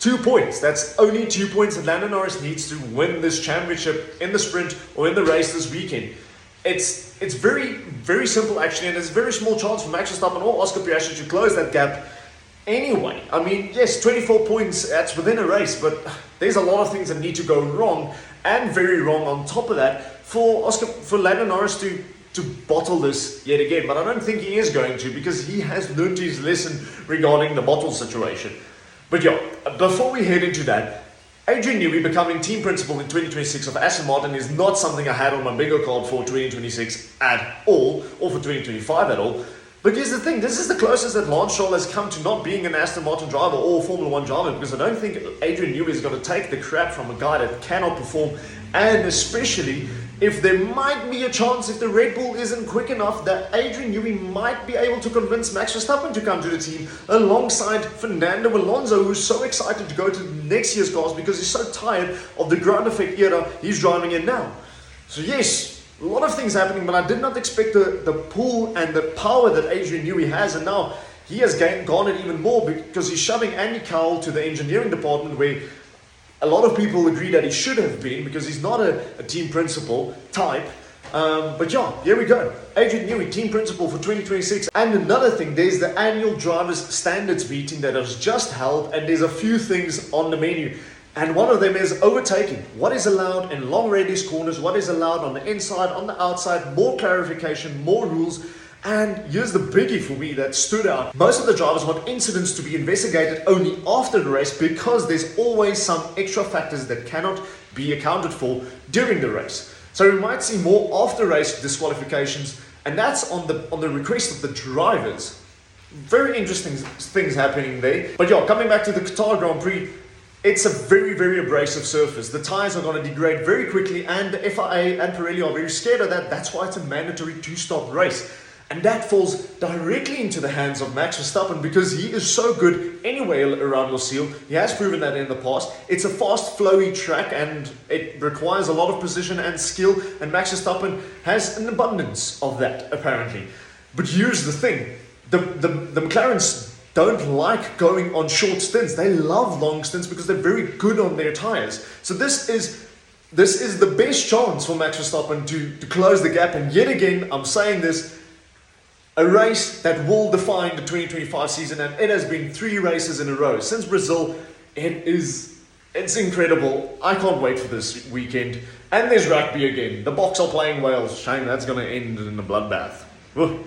2 points. That's only 2 points that Lando Norris needs to win this championship in the sprint or in the race this weekend. It's very, very simple actually, and there's a very small chance for Max Verstappen or Oscar Piastri to close that gap anyway. I mean, yes, 24 points, that's within a race, but there's a lot of things that need to go wrong, and very wrong on top of that, for Lando Norris to bottle this yet again. But I don't think he is going to, because he has learned his lesson regarding the bottle situation. But yeah, before we head into that, Adrian Newey becoming team principal in 2026 of Aston Martin is not something I had on my bingo card for 2026 at all, or for 2025 at all. But here's the thing, this is the closest that Lance Stroll has come to not being an Aston Martin driver or Formula 1 driver, because I don't think Adrian Newey is going to take the crap from a guy that cannot perform, and especially if there might be a chance, if the Red Bull isn't quick enough, that Adrian Newey might be able to convince Max Verstappen to come to the team alongside Fernando Alonso, who's so excited to go to next year's cars because he's so tired of the ground effect era he's driving in now. So yes, a lot of things happening, but I did not expect the pull and the power that Adrian Newey has, and now he has garnered even more because he's shoving Andy Cowell to the engineering department, where a lot of people agree that he should have been, because he's not a team principal type. But yeah, here we go. Adrian Newey, team principal for 2026. And another thing, there's the annual drivers standards meeting that has just held, and there's a few things on the menu. And one of them is overtaking. What is allowed in long radius corners, what is allowed on the inside, on the outside, more clarification, more rules. And here's the biggie for me that stood out. Most of the drivers want incidents to be investigated only after the race, because there's always some extra factors that cannot be accounted for during the race. So we might see more after race disqualifications, and that's on the request of the drivers. Very interesting things happening there. But yeah, coming back to the Qatar Grand Prix, it's a very, very abrasive surface. The tyres are going to degrade very quickly, and the FIA and Pirelli are very scared of that. That's why it's a mandatory 2-stop race. And that falls directly into the hands of Max Verstappen, because he is so good anyway around Lucille. He has proven that in the past. It's a fast, flowy track, and it requires a lot of precision and skill, and Max Verstappen has an abundance of that, apparently. But here's the thing. The McLarens don't like going on short stints. They love long stints because they're very good on their tires. So this is the best chance for Max Verstappen to close the gap. And yet again, I'm saying this, a race that will define the 2025 season, and it has been 3 races in a row since Brazil. It's incredible. I can't wait for this weekend. And there's rugby again. The Boks are playing Wales. Shame that's going to end in a bloodbath. Whew.